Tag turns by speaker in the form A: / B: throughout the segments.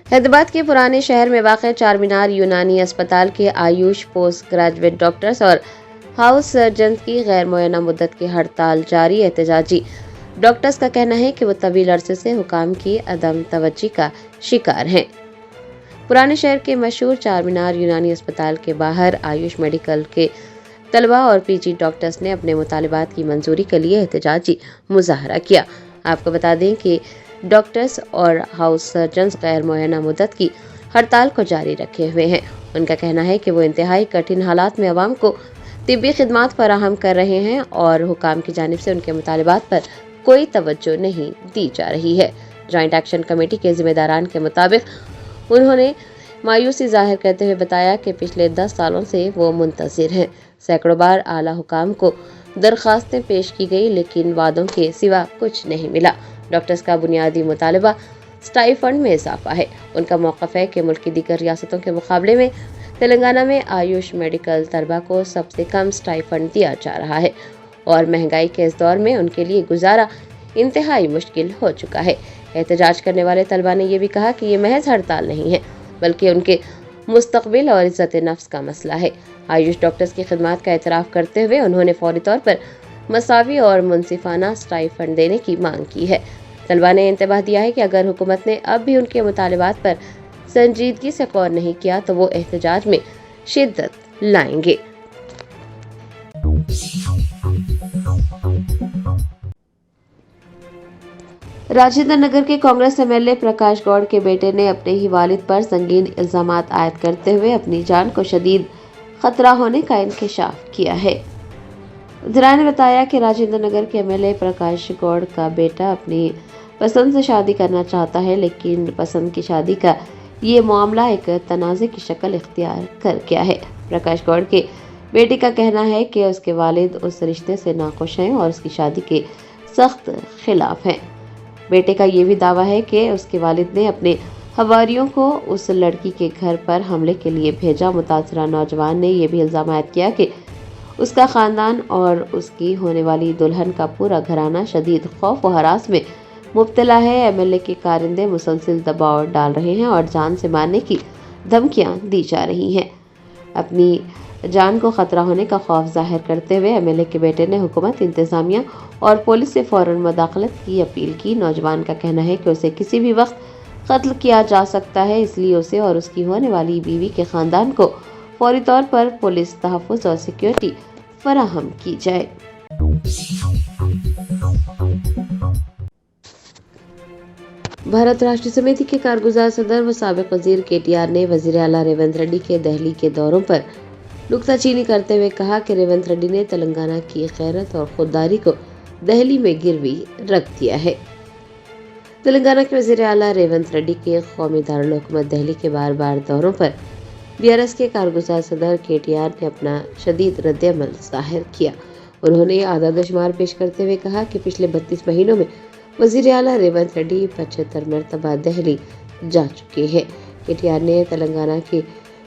A: हैदराबाद के पुराने शहर में वाक़ चार मीनार यूनानी अस्पताल के आयुष पोस्ट ग्रेजुएट डॉक्टर्स और हाउस सर्जन की गैर मुअय्यना मुद्दत की हड़ताल जारी। एहतजाजी डॉक्टर्स का कहना है कि वो तवील अरसे से हुकाम की अदम तवज्जी का शिकार हैं। पुराने शहर के मशहूर चार मीनार यूनानी अस्पताल के बाहर आयुष मेडिकल के तलबा और पीजी डॉक्टर्स ने अपने मुतालिबात की मंजूरी के लिए एहतजाजी मुजाहरा किया। आपको बता दें कि डॉक्टर्स और हाउस सर्जन्स गैर मुअय्यना मुद्दत की हड़ताल को जारी रखे हुए हैं। उनका कहना है कि वो इंतहाई कठिन हालात में अवाम को तिब्बी खिदमात फराहम कर रहे हैं और हुकाम की जानिब से उनके मुतालिबात पर कोई तवज्जो नहीं दी जा रही है। जॉइंट एक्शन कमेटी के जिम्मेदारान के मुताबिक उन्होंने मायूसी जाहिर करते हुए बताया कि पिछले 10 सालों से वो मुंतज़िर हैं। सैकड़ों बार आला हुकाम को दरखास्तें पेश की गई, लेकिन वादों के सिवा कुछ नहीं मिला। डॉक्टर्स का बुनियादी मुतालबा स्टाइफंड में इजाफा है। उनका मौक़िफ़ है कि मुल्क की दीगर रियासतों के मुकाबले में तेलंगाना में आयुष मेडिकल तलबा को सबसे कम स्टाइफंड दिया जा रहा है और महंगाई के इस दौर में उनके लिए गुजारा इंतहाई मुश्किल हो चुका है। एहतजाज करने वाले तलबा ने यह भी कहा कि ये महज हड़ताल नहीं है, बल्कि उनके मुस्तकबिल और इज्जत नफ्स का मसला है। आयुष डॉक्टर्स की खिदमात का एतराफ़ करते हुए उन्होंने फौरी तौर पर मसावी और मुनसिफाना स्टाइफंड देने की मांग की है। तलबा ने इंतबाह दिया है कि अगर हुकूमत ने अब भी उनके मुतालिबात पर संजीदगी से गौर नहीं किया तो वो एहतजाज में शिद्दत लाएंगे। राजेंद्र नगर के कांग्रेस एमएलए प्रकाश गौड़ के बेटे ने अपने ही वालिद पर संगीन इल्जामात आयद करते हुए अपनी जान को शदीद खतरा होने का इंकशाफ किया है। जरा ने बताया कि राजेंद्र नगर के एमएलए प्रकाश गौड़ का बेटा अपनी पसंद से शादी करना चाहता है, लेकिन पसंद की शादी का ये मामला एक तनाज़े की शक्ल इख्तियार कर गया है। प्रकाश गौड़ के बेटे का कहना है कि उसके वालिद उस रिश्ते से नाखुश हैं और उसकी शादी के सख्त खिलाफ हैं। बेटे का ये भी दावा है कि उसके वालिद ने अपने हवारियों को उस लड़की के घर पर हमले के लिए भेजा। मुतासरा नौजवान ने यह भी इल्ज़ाम आयद किया कि उसका ख़ानदान और उसकी होने वाली दुल्हन का पूरा घराना शदीद खौफ व हरास में मुब्तला है। एमएलए के कारिंदे मुसलसल दबाव डाल रहे हैं और जान से मारने की धमकियां दी जा रही हैं। अपनी जान को खतरा होने का खौफ जाहिर करते हुए एमएलए के बेटे ने हुकूमत, इंतज़ामिया और पुलिस से फ़ौरन मुदाखलत की अपील की। नौजवान का कहना है कि उसे किसी भी वक्त कत्ल किया जा सकता है, इसलिए उसे और उसकी होने वाली बीवी के ख़ानदान को फौरी तौर पर पुलिस तहफ़्फ़ुज़ और सिक्योरिटी फराहम की जाए। भारत राष्ट्र समिति के कारगुजार सदर व साबिक वजीर केटीआर ने वजीर आला रेवंत रेड्डी के दहली के दौरों पर नुक्ताचीनी करते हुए कहा कि रेवंत रेड्डी ने तेलंगाना की गैरत और खुददारी को दहली में गिरवी रख दिया है। तेलंगाना के वजीर आला रेवंत रेड्डी के कौमी दारुल हुकूमत दहली के बार बार दौरों पर बीआरएस के कारगुजार सदर केटीआर ने अपना शदीद रद्द-ए-अमल जाहिर किया। उन्होंने आदाद शुमार पेश करते हुए कहा कि पिछले 32 महीनों में वजीर आला रेवंत रेड्डी 75 मरतबा दहली जा चुके हैं। केटीआर ने तेलंगाना के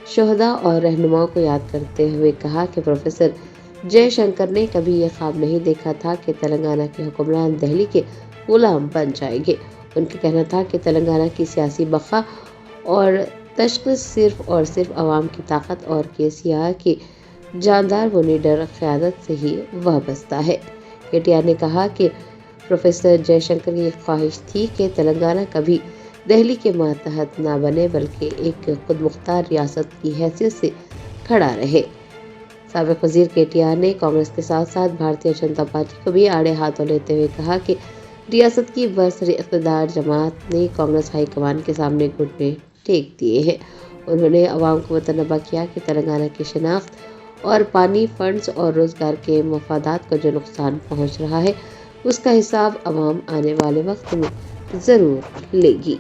A: शोहदा और रहनुमाओं को याद करते हुए कहा कि प्रोफेसर जयशंकर ने कभी यह ख्वाब नहीं देखा था कि तेलंगाना के हुक्मरान दहली के गुलाम बन जाएंगे। उनका कहना था कि तेलंगाना की सियासी बका और तशख़ीस सिर्फ और सिर्फ अवाम की ताकत और केसीआर की जानदार व निडर क़यादत से ही वाबस्ता है। केटीआर ने कहा कि प्रोफेसर जयशंकर की ख्वाहिश थी कि तेलंगाना कभी दहली के मातहत ना बने, बल्कि एक खुद मुख्तार रियासत की हैसियत से खड़ा रहे। साबिक वजीर केटीआर ने कांग्रेस के साथ साथ भारतीय जनता पार्टी को भी आड़े हाथों लेते हुए कहा कि रियासत की बरसर इक़्तिदार जमात ने कांग्रेस हाईकमान के सामने घुटने टेक दिए हैं। उन्होंने अवाम को मुतनब्बा किया कि तेलंगाना की शनाख्त और पानी, फंड्स और रोजगार के मफादात को जो नुकसान पहुँच रहा है उसका हिसाब अवाम आने वाले वक्त में जरूर लेगी।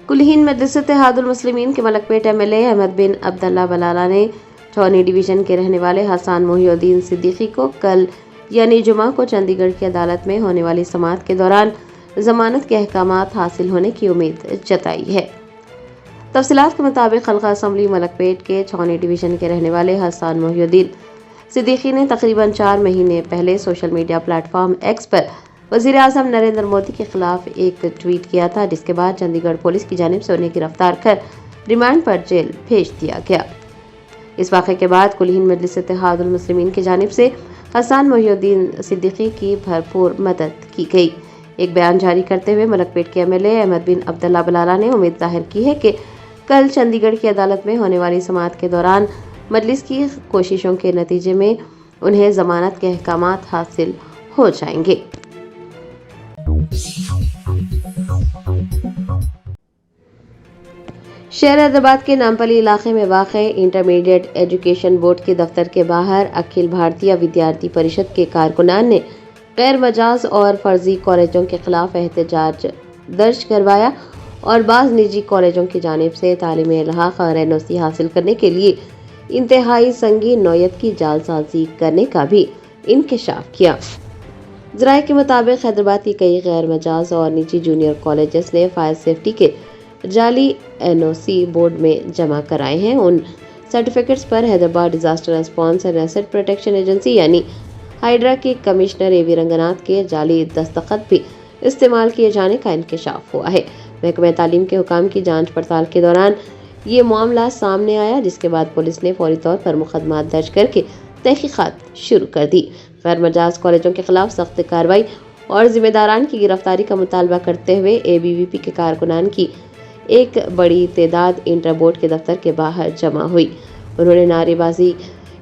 A: कुलहीन मदरसा इत्तेहादुल मुस्लिमीन के मलकपेट एमएलए अहमद बिन अब्दुल्ला बलाला ने टॉनी डिवीजन के रहने वाले हसन मोहिउद्दीन सिद्दीकी को कल यानी जुमा को चंडीगढ़ की अदालत में होने वाली समाअत के दौरान जमानत के अहकामात हासिल होने की उम्मीद जताई है। तफसीलात के मुताबिक हल्का असम्बली मलकपेट के छौनी डिवीजन के रहने वाले हसन मोहिउद्दीन सिद्दीकी ने तकरीबन 4 महीने पहले सोशल मीडिया प्लेटफॉर्म एक्स पर वज़ीर आज़म नरेंद्र मोदी के खिलाफ एक ट्वीट किया था, जिसके बाद चंडीगढ़ पुलिस की जानिब से उन्हें गिरफ्तार कर रिमांड पर जेल भेज दिया गया। इस वाक़े के बाद कुल हिंद मजलिस इत्तेहादुल मुस्लिमीन की जानिब से हसन मोहिउद्दीन सिद्दीकी की भरपूर मदद की गई। एक बयान जारी करते हुए मलकपेट के एमएलए अहमद बिन अब्दुल्ला बलाला ने उम्मीद जाहिर की है कि कल चंडीगढ़ की अदालत में होने वाली समाअत के दौरान मजलिस की कोशिशों के नतीजे में उन्हें जमानत के अहकामात हासिल हो जाएंगे। शहर हैदराबाद के नामपली इलाके में वाक़े इंटरमीडिएट एजुकेशन बोर्ड के दफ्तर के बाहर अखिल भारतीय विद्यार्थी परिषद के कारकुनान ने गैर मजाज और फर्जी कॉलेजों के खिलाफ एहतजाज दर्ज करवाया और बाज़ निजी कॉलेजों की जानिब से तालीमी इल्हाक़ और एनओसी हासिल करने के लिए इंतहाई संगीन नौयत की जालसाजी करने का भी इंकशाफ किया। ज़राए के मुताबिक हैदराबाद की कई गैर मजाज और निजी जूनियर कॉलेजेस ने फायर सेफ्टी के जाली एनओसी बोर्ड में जमा कराए हैं। उन सर्टिफिकेट्स पर Hyderabad disaster response and asset protection agency यानी हाइड्रा के कमिश्नर एवी रंगनाथ के जाली दस्तखत भी इस्तेमाल किए जाने का इंकशाफ हुआ है। महकमा तालीम के हुकाम की जांच पड़ताल के दौरान ये मामला सामने आया, जिसके बाद पुलिस ने फौरी तौर पर मुकदमा दर्ज करके तहकीकात शुरू कर दी। गैर मजाज कॉलेजों के खिलाफ सख्त कार्रवाई और जिम्मेदारान की गिरफ्तारी का मुतालबा करते हुए एबीवीपी के कारकुनान की एक बड़ी तादाद इंटर बोर्ड के दफ्तर के बाहर जमा हुई। उन्होंने नारेबाजी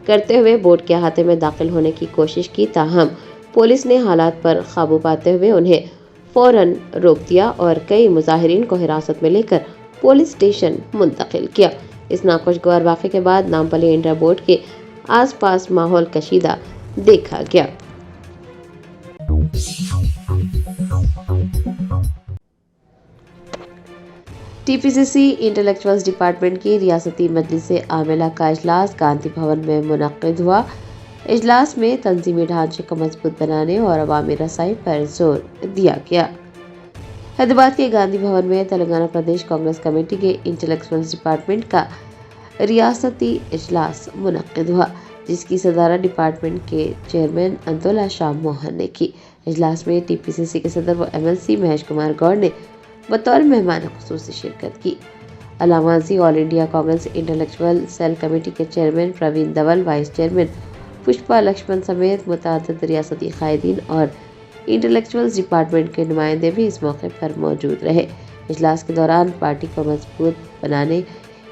A: करते हुए बोर्ड के अहाते में दाखिल होने की कोशिश की, ताहम पुलिस ने हालात पर काबू पाते हुए उन्हें फौरन रोक दिया और कई मुजाहिरीन को हिरासत में लेकर पुलिस स्टेशन मुंतकिल किया। इस नाखुशगवार वाक़े के बाद नामपली इंटर बोर्ड के आसपास माहौल कशीदा देखा गया। टीपीसीसी इंटेलेक्चुअल्स डिपार्टमेंट की रियासती मजलिस आमिला का इजलास गांधी भवन में मुनक्किद हुआ। इजलास में तंजीमी ढांचे को मजबूत बनाने और अवामी रसाई पर जोर दिया गया। हैदराबाद के गांधी भवन में तेलंगाना प्रदेश कांग्रेस कमेटी के इंटेलेक्चुअल्स डिपार्टमेंट का रियासती इजलास मुनक्किद हुआ, जिसकी सदारत डिपार्टमेंट के चेयरमैन अंतोला शाह मोहन ने की। इजलास में टीपीसीसी के सदर व एमएलसी महेश कुमार गौड़ ने बतौर मेहमान खुसूसी शिरकत की। अलामाजी all India Congress intellectual cell committee के chairman Praveen Dhawal, vice chairman Pushpa Laxman समेत मुतअद्दिद रियासती कायदीन और इंटेलेक्चुअल्स डिपार्टमेंट के नुमाइंदे भी इस मौके पर मौजूद रहे। इजलास के दौरान पार्टी को मजबूत बनाने,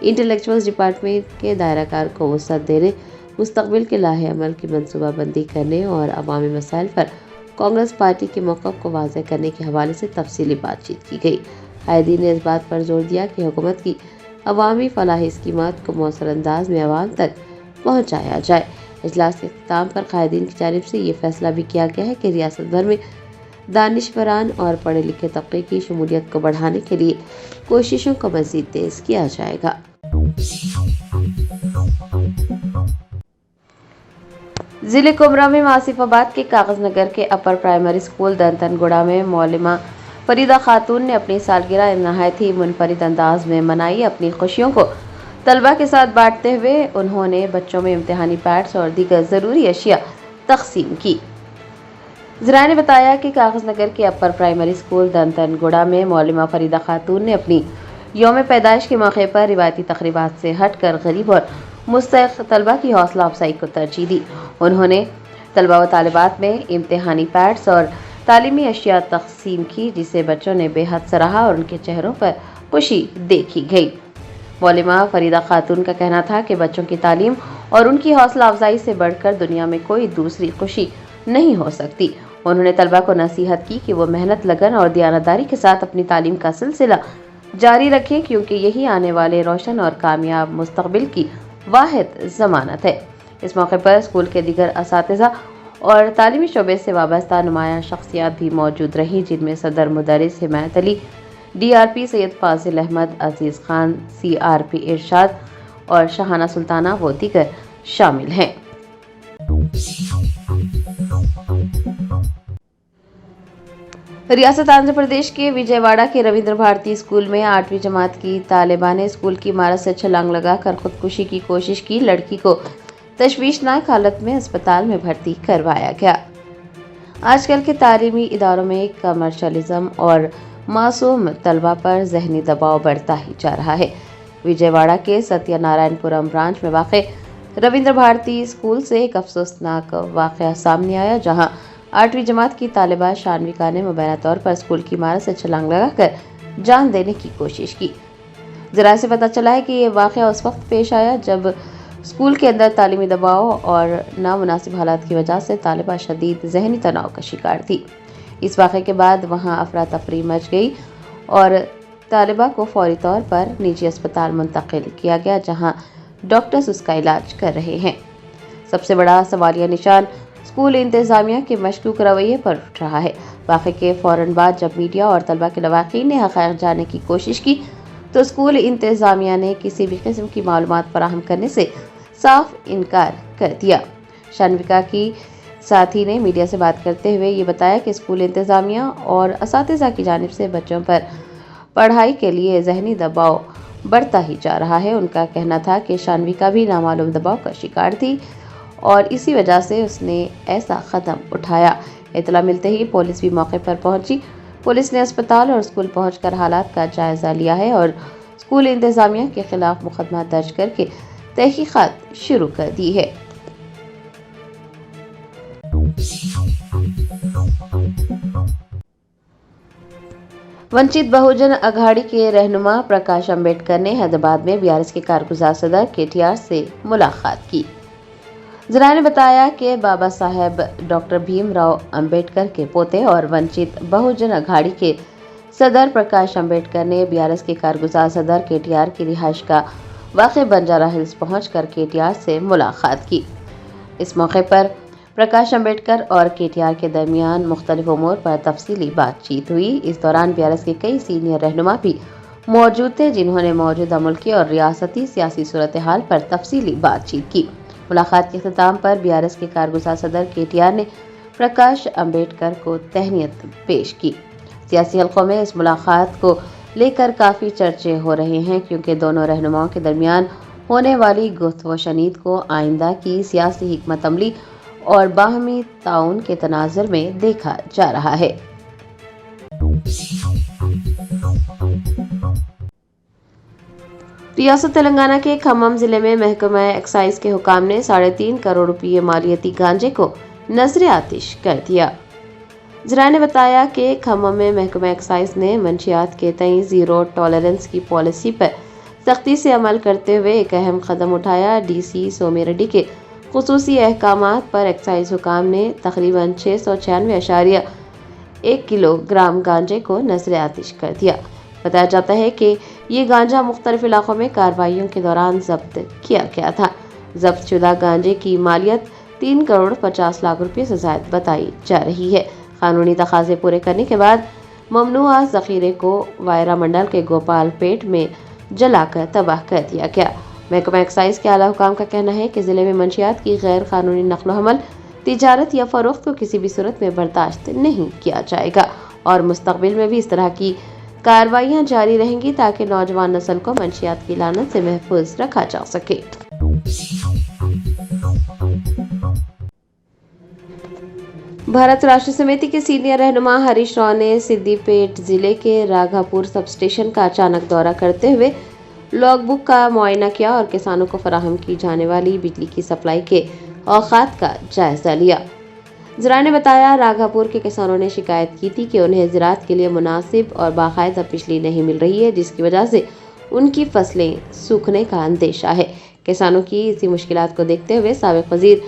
A: इंटेलेक्चुअल्स डिपार्टमेंट के दायराकार को वसअत देने, मुस्तकबिल के लाहे अमल की मनसूबाबंदी करने और अवामी मसाइल पर कांग्रेस पार्टी के मौक़िफ़ को वाज़ेह करने के हवाले से तफसीली बातचीत की गई। कायदीन ने इस बात पर जोर दिया कि हुकूमत की अवामी फलाही स्कीमात को मौसर अंदाज में अवाम तक पहुँचाया जाए। इजलास के इख्तिताम पर कायदीन की जानिब से ये फैसला भी किया गया है कि रियासत भर में दानिशवरान और पढ़े लिखे तबके की शमूलियत को बढ़ाने के लिए कोशिशों को मज़ीद तेज़ किया जाएगा। जिले कुमरा में आसिफाबाद के कागज नगर के अपर प्राइमरी स्कूल दंतनगुड़ा में मौलिमा फरीदा खातून ने अपनी सालगिरह नहायत ही मुनफरिद अंदाज में मनाई। अपनी खुशियों को तलबा के साथ बांटते हुए उन्होंने बच्चों में इम्तिहानी पैड्स और दीगर ज़रूरी अशिया तकसीम की। ज़राए ने बताया कि कागज नगर के अपर प्राइमरी स्कूल दंतनगुड़ा में मौलिमा फरीदा खातून ने अपनी यौम पैदाइश के मौके पर रिवायती तकरीबात से हटकर गरीब और मुस्तहिक़ तलबा की हौसला अफजाई को तरजीह दी। उन्होंने तलबा व तालिबात में इम्तिहानी पैड्स और तालीमी अशिया तकसीम की, जिसे बच्चों ने बेहद सराहा और उनके चेहरों पर खुशी देखी गई। मौलिमा फरीदा खातून का कहना था कि बच्चों की तालीम और उनकी हौसला अफजाई से बढ़कर दुनिया में कोई दूसरी खुशी नहीं हो सकती। उन्होंने तलबा को नसीहत की कि वो मेहनत, लगन और दयानतदारी के साथ अपनी तालीम का सिलसिला जारी रखें, क्योंकि यही आने वाले रोशन और कामयाब मुस्तकबिल की वाहिद ज़मानत है। इस मौके पर स्कूल के दीगर असातिज़ा और तालीमी शोबे से वाबस्ता नुमायां शख्सियात भी मौजूद रहीं, जिनमें सदर मुदर्रिस हिमायत अली, डीआरपी सैयद फाजिल अहमद, अजीज़ खान, सीआरपी इरशाद और शाहाना सुल्ताना व दीगर शामिल हैं। रियासत आंध्र प्रदेश के विजयवाड़ा के रविंद्र भारती स्कूल में 8वीं जमात की तालिबा ने स्कूल की इमारत से छलांग लगाकर खुदकुशी की कोशिश की। लड़की को तशवीशनाक हालत में अस्पताल में भर्ती करवाया गया। آج کل کے تعلیمی اداروں میں کمرشلزم اور معصوم طلبہ پر ذہنی دباؤ بڑھتا ہی جا رہا ہے۔ وجے واڑہ کے ستیہ نارائن پورم برانچ میں واقع رویندر بھارتی اسکول سے ایک افسوسناک واقعہ سامنے آیا، جہاں 8ویں جماعت کی طالبہ شانویکا نے مبینہ طور پر اسکول کی عمارت سے چھلانگ لگا کر جان دینے کی کوشش کی۔ ذرائع سے پتہ چلا ہے کہ یہ واقعہ اس وقت پیش آیا جب اسکول کے اندر تعلیمی دباؤ اور نامناسب حالات کی وجہ سے طالبہ شدید ذہنی تناؤ کا شکار تھی۔ اس واقعے کے بعد وہاں افراتفری مچ گئی اور طالبہ کو فوری طور پر نجی اسپتال منتقل کیا گیا، جہاں ڈاکٹرز اس کا علاج کر رہے ہیں۔ سب سے بڑا سوالیہ نشان اسکول انتظامیہ کے مشکوک رویے پر اٹھ رہا ہے۔ واقعے کے فوراً بعد جب میڈیا اور طلبہ کے لواحقین نے حقائق جاننے کی کوشش کی تو اسکول انتظامیہ نے کسی بھی قسم کی معلومات فراہم کرنے سے صاف انکار کر دیا۔ شانویکا کی ساتھی نے میڈیا سے بات کرتے ہوئے یہ بتایا کہ اسکول انتظامیہ اور اساتذہ کی جانب سے بچوں پر پڑھائی کے لیے ذہنی دباؤ بڑھتا ہی جا رہا ہے۔ ان کا کہنا تھا کہ شانویکا بھی نامعلوم دباؤ کا شکار تھی اور اسی وجہ سے اس نے ایسا قدم اٹھایا۔ اطلاع ملتے ہی پولیس بھی موقع پر پہنچی۔ پولیس نے اسپتال اور اسکول پہنچ کر حالات کا جائزہ لیا ہے اور اسکول انتظامیہ کے خلاف مقدمہ درج کر کے تحقیقات شروع کر دی ہے۔ ونچت بہوجن اگھاڑی کے رہنما پرکاش امبیڈکر نے حیدرآباد میں بیارس کے کارگزار صدر KTR سے ملاقات کی۔ ذرائع نے بتایا کہ بابا صاحب ڈاکٹر بھیم راؤ امبیڈکر کے پوتے اور ونچت بہوجن اگھاڑی کے صدر پرکاش امبیڈکر نے بیارس کے کارگزار صدر KTR کی رہائش کا واقع بنجارہ ہلز پہنچ کر KTR سے ملاقات کی۔ اس موقع پر پرکاش امبیڈکر اور KTR کے درمیان مختلف امور پر تفصیلی بات چیت ہوئی۔ اس دوران بیارس کے کئی سینئر رہنما بھی موجود تھے، جنہوں نے موجودہ ملکی اور ریاستی سیاسی صورتحال پر تفصیلی بات چیت کی۔ ملاقات کے اختتام پر بیارس کے کارگزار صدر KTR نے پرکاش امبیڈکر کو تہنیت پیش کی۔ سیاسی حلقوں میں اس ملاقات کو لے کر کافی چرچے ہو رہے ہیں، کیونکہ دونوں رہنماؤں کے درمیان ہونے والی گفت و شنید کو آئندہ کی سیاسی حکمت عملی اور باہمی تعاون کے تناظر میں دیکھا جا رہا ہے۔ ریاست تلنگانہ کے کھمم ضلع میں محکمہ ایکسائز کے حکام نے 3.5 کروڑ روپے مالیتی گانجے کو نذر آتش کر دیا۔ ذرائع نے بتایا کہ کھمم میں محکمہ ایکسائز نے منشیات کے تئیں زیرو ٹالرنس کی پالیسی پر سختی سے عمل کرتے ہوئے ایک اہم قدم اٹھایا۔ DC سومی ریڈی کے خصوصی احکامات پر ایکسائز حکام نے تقریباً 696.1 کلو گرام گانجے کو نذر آتش کر دیا۔ بتایا جاتا ہے کہ یہ گانجا مختلف علاقوں میں کارروائیوں کے دوران ضبط کیا گیا تھا۔ ضبط شدہ گانجے کی مالیت 3 کروڑ 50 لاکھ روپے سے زائد بتائی جا رہی ہے۔ قانونی تقاضے پورے کرنے کے بعد ممنوعہ ذخیرے کو وائرا منڈل کے گوپال پیٹ میں جلا کر تباہ کر دیا گیا۔ محکمہ ایکسائز کے اعلیٰ حکام کا کہنا ہے کہ ضلع میں منشیات کی غیر قانونی نقل و حمل، تجارت یا فروخت کو کسی بھی صورت میں برداشت نہیں کیا جائے گا اور مستقبل میں بھی اس طرح کی کارروائیاں جاری رہیں گی تاکہ نوجوان نسل کو منشیات کی لعنت سے محفوظ رکھا جا سکے۔ بھارت راشٹر سمیتی کے سینئر رہنما ہریش راؤ نے سدی پیٹ ضلع کے راگھا پور سب اسٹیشن کا اچانک دورہ کرتے ہوئے لاگ بک کا معائنہ کیا اور کسانوں کو فراہم کی جانے والی بجلی کی سپلائی کے اوقات کا جائزہ لیا۔ ذرائع نے بتایا راگھا پور کے کسانوں نے شکایت کی تھی کہ انہیں زراعت کے لیے مناسب اور باقاعدہ بجلی نہیں مل رہی ہے، جس کی وجہ سے ان کی فصلیں سوکھنے کا اندیشہ ہے۔ کسانوں کی اسی مشکلات کو دیکھتے ہوئے سابق وزیر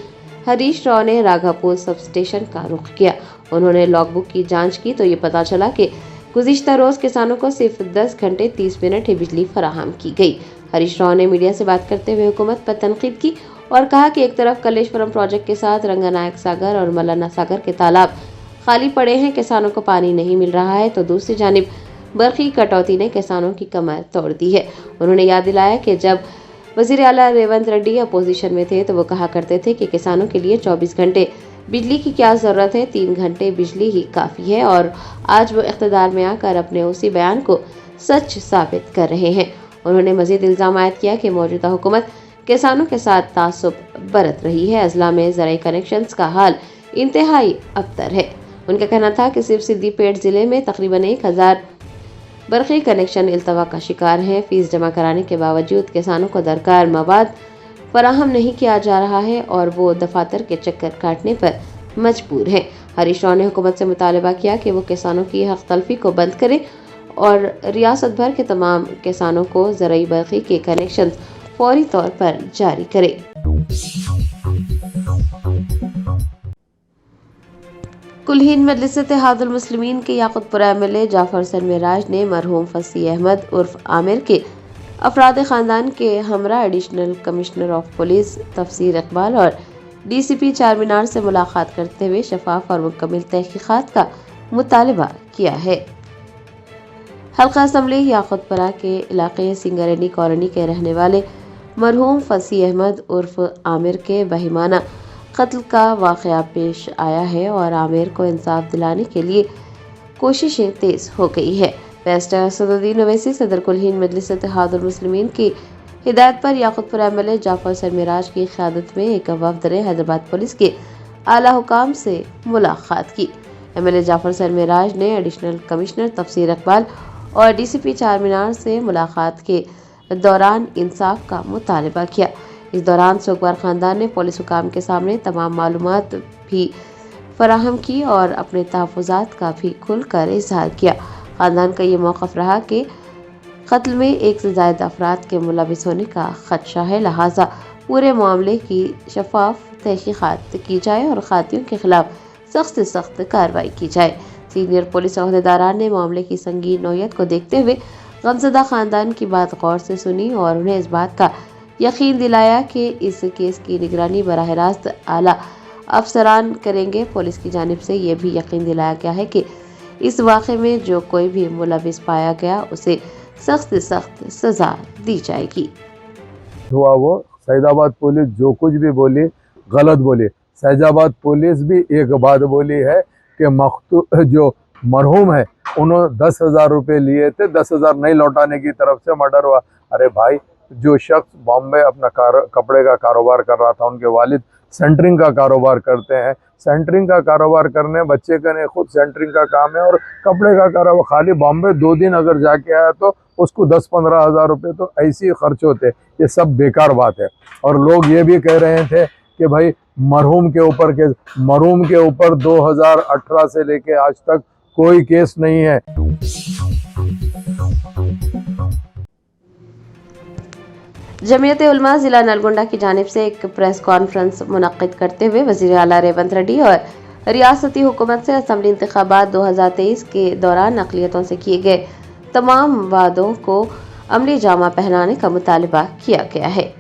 A: ہریش راؤ نے راگھا پور سب اسٹیشن کا رخ کیا۔ انہوں نے لاگ بک کی جانچ کی تو یہ پتہ چلا کہ گزشتہ روز کسانوں کو صرف 10 گھنٹے 30 منٹ ہی بجلی فراہم کی گئی۔ ہریش راؤ نے میڈیا سے بات کرتے ہوئے حکومت پر تنقید کی اور کہا کہ ایک طرف کلیشورم پروجیکٹ کے ساتھ رنگا نائک ساگر اور ملانا ساگر کے تالاب خالی پڑے ہیں، کسانوں کو پانی نہیں مل رہا ہے، تو دوسری جانب برقی کٹوتی نے کسانوں کی کمر توڑ دی ہے۔ انہوں نے یاد دلایا کہ جب وزیر اعلیٰ ریونت ریڈی اپوزیشن میں تھے تو وہ کہا کرتے تھے کہ کسانوں کے لیے 24 گھنٹے بجلی کی کیا ضرورت ہے، 3 گھنٹے بجلی ہی کافی ہے، اور آج وہ اقتدار میں آ کر اپنے اسی بیان کو سچ ثابت کر رہے ہیں۔ انہوں نے مزید الزام عائد کیا کہ موجودہ حکومت کسانوں کے ساتھ تعصب برت رہی ہے۔ اضلاع میں زرعی کنیکشنز کا حال انتہائی ابتر ہے۔ ان کا کہنا تھا کہ صرف سدی پیٹ ضلع میں تقریباً 1000 برقی کنیکشن التوا کا شکار ہیں۔ فیس جمع کرانے کے باوجود کسانوں کو درکار مواد فراہم نہیں کیا جا رہا ہے اور وہ دفاتر کے چکر کاٹنے پر مجبور ہیں۔ ہریش راؤ نے حکومت سے مطالبہ کیا کہ وہ کسانوں کی حق تلفی کو بند کرے اور ریاست بھر کے تمام کسانوں کو زرعی برقی کے کنیکشن فوری طور پر جاری کرے۔ کلہین مجلس اتحاد المسلمین کے یاقوت پورہ ایم ایل اے جعفر سرمراج نے مرحوم فصیح احمد عرف عامر کے افراد خاندان کے ہمراہ ایڈیشنل کمشنر آف پولیس تفسیر اقبال اور ڈی سی پی چار مینار سے ملاقات کرتے ہوئے شفاف اور مکمل تحقیقات کا مطالبہ کیا ہے۔ حلقہ اسمبلی یاقوت پورہ کے علاقے سنگرینی کالونی کے رہنے والے مرحوم فصیح احمد عرف عامر کے بہیمانہ قتل کا واقعہ پیش آیا ہے اور عامر کو انصاف دلانے کے لیے کوششیں تیز ہو گئی ہے۔ بیرسٹر اسد الدین اویسی صدر کلہین مجلس اتحاد المسلمین کی ہدایت پر یاقوت پورہ ایم ایل اے جعفر سرمراج کی قیادت میں ایک وفد نے حیدرآباد پولیس کے اعلیٰ حکام سے ملاقات کی۔ ایم ایل اے جعفر سرمراج نے ایڈیشنل کمشنر تفسیر اقبال اور ڈی سی پی چار مینار سے ملاقات کے دوران انصاف کا مطالبہ کیا۔ اس دوران سوگوار خاندان نے پولیس حکام کے سامنے تمام معلومات بھی فراہم کی اور اپنے تحفظات کا بھی کھل کر اظہار کیا۔ خاندان کا یہ موقف رہا کہ قتل میں 1 سے زائد افراد کے ملوث ہونے کا خدشہ ہے، لہٰذا پورے معاملے کی شفاف تحقیقات کی جائے اور قاتلوں کے خلاف سخت سے سخت کارروائی کی جائے۔ سینئر پولیس عہدیداران نے معاملے کی سنگین نوعیت کو دیکھتے ہوئے غمزدہ خاندان کی بات غور سے سنی اور انہیں اس بات کا یقین دلایا کہ اس کیس کی نگرانی براہ راست اعلیٰ افسران کریں گے۔ پولیس کی جانب سے یہ بھی یقین دلایا گیا ہے کہ اس واقعے میں جو کوئی بھی ملوث پایا گیا اسے سخت سے سخت سزا دی جائے گی۔
B: وہ سعید آباد پولیس جو کچھ بھی بولی غلط بولی۔ سعید آباد پولیس بھی ایک بات بولی ہے کہ جو مرحوم ہے انہوں 10,000 روپے لیے تھے، 10,000 نہیں لوٹانے کی طرف سے مرڈر ہوا۔ ارے بھائی، جو شخص بامبے اپنا کپڑے کا کاروبار کر رہا تھا، ان کے والد سینٹرنگ کا کاروبار کرتے ہیں۔ سینٹرنگ کا کاروبار کرنے بچے کا نہیں، خود سینٹرنگ کا کام ہے اور کپڑے کا کاروبار۔ خالی بامبے 2 دن اگر جا کے آیا تو اس کو 10-15 ہزار روپے تو ایسے ہی خرچ ہوتے۔ یہ سب بیکار بات ہے۔ اور لوگ یہ بھی کہہ رہے تھے کہ بھائی مرحوم کے اوپر 2018 سے لے کے آج تک کوئی کیس نہیں ہے۔
A: جمعیت علماء ضلع نلگنڈا کی جانب سے ایک پریس کانفرنس منعقد کرتے ہوئے وزیر اعلیٰ ریونت ریڈی اور ریاستی حکومت سے اسمبلی انتخابات 2023 کے دوران اقلیتوں سے کیے گئے تمام وعدوں کو عملی جامہ پہنانے کا مطالبہ کیا گیا ہے۔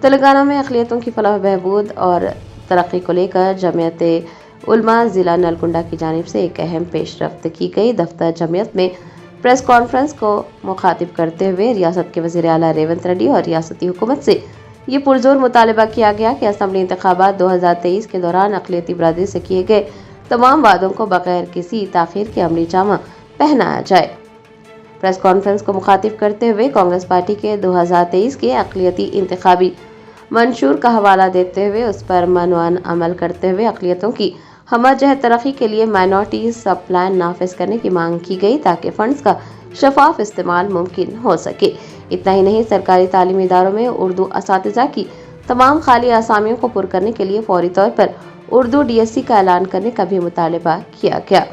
A: تلنگانہ میں اقلیتوں کی فلاح و بہبود اور ترقی کو لے کر جمعیت علماء ضلع نلگنڈا کی جانب سے ایک اہم پیش رفت کی گئی۔ دفتر جمعیت میں پریس کانفرنس کو مخاطب کرتے ہوئے ریاست کے وزیر اعلیٰ ریونت ریڈی اور ریاستی حکومت سے یہ پرزور مطالبہ کیا گیا کہ اسمبلی انتخابات 2023 کے دوران اقلیتی برادری سے کیے گئے تمام وعدوں کو بغیر کسی تاخیر کے عملی جامہ پہنایا جائے۔ پریس کانفرنس کو مخاطب کرتے ہوئے کانگریس پارٹی کے 2023 کے اقلیتی انتخابی منشور کا حوالہ دیتے ہوئے اس پر منوان عمل کرتے ہوئے اقلیتوں کی ہمہ جہت ترقی کے لیے مائنورٹی سب پلان نافذ کرنے کی مانگ کی گئی تاکہ فنڈز کا شفاف استعمال ممکن ہو سکے۔ اتنا ہی نہیں، سرکاری تعلیمی اداروں میں اردو اساتذہ کی تمام خالی اسامیوں کو پر کرنے کے لیے فوری طور پر اردو ڈی ایس سی کا اعلان کرنے کا بھی مطالبہ کیا گیا۔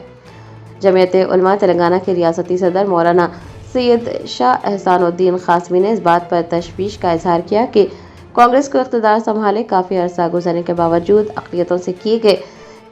A: جمعیت علماء تلنگانہ کے ریاستی صدر مولانا سید شاہ احسان الدین قاسمی نے اس بات پر تشویش کا اظہار کیا کہ کانگریس کو اقتدار سنبھالے کافی عرصہ گزرنے کے باوجود اقلیتوں سے کیے گئے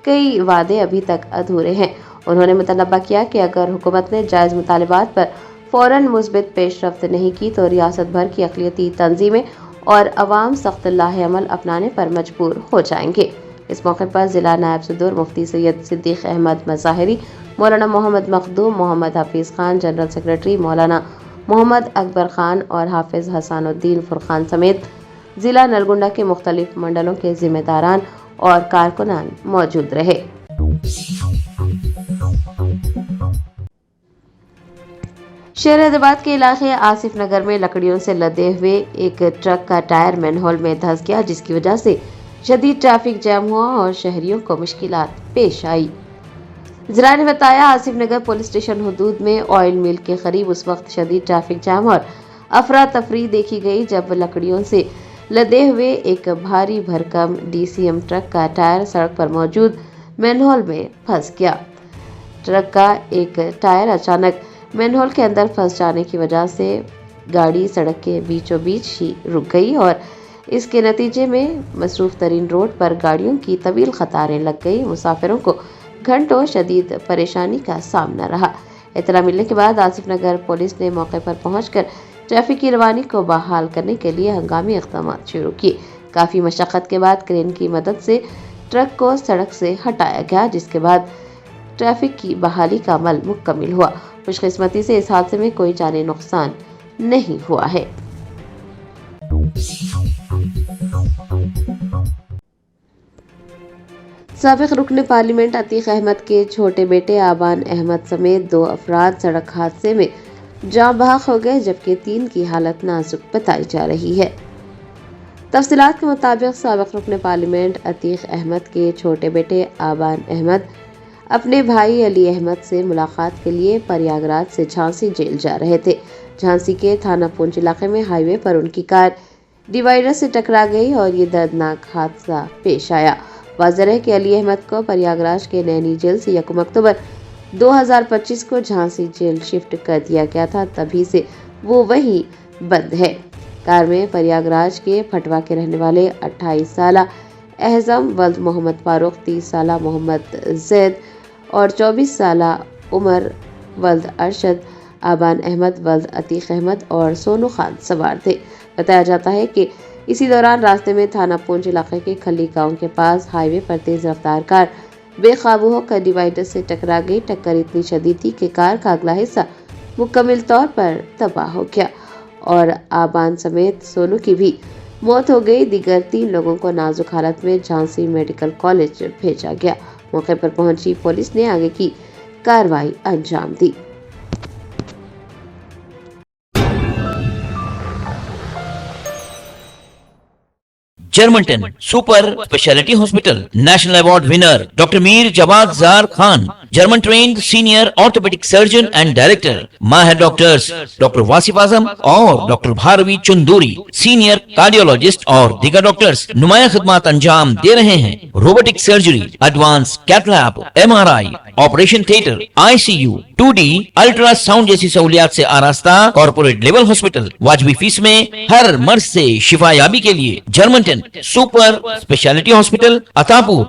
A: کئی وعدے ابھی تک ادھورے ہیں۔ انہوں نے مطالبہ کیا کہ اگر حکومت نے جائز مطالبات پر فوراً مثبت پیش رفت نہیں کی تو ریاست بھر کی اقلیتی تنظیمیں اور عوام سخت لاہ عمل اپنانے پر مجبور ہو جائیں گے۔ اس موقع پر ضلع نائب صدر مفتی سید صدیق احمد مظاہری، مولانا محمد مخدوم، محمد حفیظ خان، جنرل سیکرٹری مولانا محمد اکبر خان اور حافظ حسان الدین فرقان سمیت ضلع نلگنڈا کے مختلف منڈلوں کے ذمہ داران اور کارکنان موجود رہے۔ شہر حیدرآباد کے علاقے آصف نگر میں لکڑیوں سے لدے ہوئے ایک ٹرک کا ٹائر مین ہول میں دھنس گیا، جس کی وجہ سے شدید ٹریفک جام ہوا اور شہریوں کو مشکلات پیش آئی۔ ज़रा ने बताया आसिफ नगर पुलिस स्टेशन हदूद में ऑयल मिल के करीब उस वक्त शदीद ट्रैफिक जाम और अफरा तफरी देखी गई जब लकड़ियों से लदे हुए एक भारी भरकम DCM ट्रक का टायर सड़क पर मौजूद मैनहोल में फंस गया। ट्रक का एक टायर अचानक मैनहोल के अंदर फंस जाने की वजह से गाड़ी सड़क के बीचों बीच ही रुक गई और इसके नतीजे में मसरूफ तरीन रोड पर गाड़ियों की तवील कतारें लग गई। मुसाफिरों को घंटों शदीद परेशानी का सामना रहा। इत्तला मिलने के बाद आसिफ नगर पुलिस ने मौके पर पहुंचकर ट्रैफिक की रवानी को बहाल करने के लिए हंगामी इक़दाम शुरू किए। काफ़ी मशक्क़त के बाद क्रेन की मदद से ट्रक को सड़क से हटाया गया, जिसके बाद ट्रैफिक की बहाली का अमल मुकम्मल हुआ। खुशकिस्मती से इस हादसे में कोई जानी नुकसान नहीं हुआ है। साबिक रुकन पार्लियामेंट अतीक अहमद के छोटे बेटे आबान अहमद समेत 2 अफराद सड़क हादसे में जाँ बहक हो गए, जबकि 3 की हालत नाजुक बताई जा रही है। तफसीलात के मुताबिक साबिक रुकन पार्लियामेंट अतीक अहमद के छोटे बेटे आबान अहमद अपने भाई अली अहमद से मुलाकात के लिए प्रयागराज से झांसी जेल जा रहे थे। झांसी के थाना पूंछ इलाके में हाईवे पर उनकी कार डिवाइडर से टकरा गई और ये दर्दनाक हादसा पेश आया। वाज़ेह है कि अली अहमद को प्रयागराज के नैनी जेल से 1 अक्टूबर 2025 को झांसी जेल शिफ्ट कर दिया गया था, तभी से वो वहीं बंद है। कार में प्रयागराज के फटवा के रहने वाले 28 साला एहजम वल्द मोहम्मद फारूक, 30 साला मोहम्मद जैद और 24 साला उमर वल्द अरशद, आबान अहमद वल्द अतीक अहमद और सोनू खान सवार थे। बताया जाता है कि इसी दौरान रास्ते में थाना पूंछ इलाके के खली गांव के पास हाईवे पर तेज रफ्तार कार बेकाबू होकर डिवाइडर से टकरा गई। टक्कर इतनी शदीद थी कि कार का अगला हिस्सा मुकम्मल तौर पर तबाह हो गया और आबान समेत सोनू की भी मौत हो गई। दीगर 3 लोगों को नाजुक हालत में झांसी मेडिकल कॉलेज भेजा गया। मौके पर पहुंची पुलिस ने आगे की कार्रवाई अंजाम दी।
C: जर्मनटन super speciality hospital national award winner doctor Mir Jawad Jar Khan, German trained senior orthopaedic surgeon and director, माहिर डॉक्टर्स डॉक्टर वासिफ आजम और doctor Bharvi Chanduri, senior cardiologist और दीगर डॉक्टर्स नुमाया खिदमत अंजाम दे रहे हैं। Robotic surgery, advance cath lab, MRI, operation theatre, ICU, 2D ultrasound जैसी सहूलियात से आरास्ता कॉर्पोरेट लेवल हॉस्पिटल। वाजबी फीस में हर मर्ज से शिफायाबी के लिए Germanton super speciality hospital, Attapur,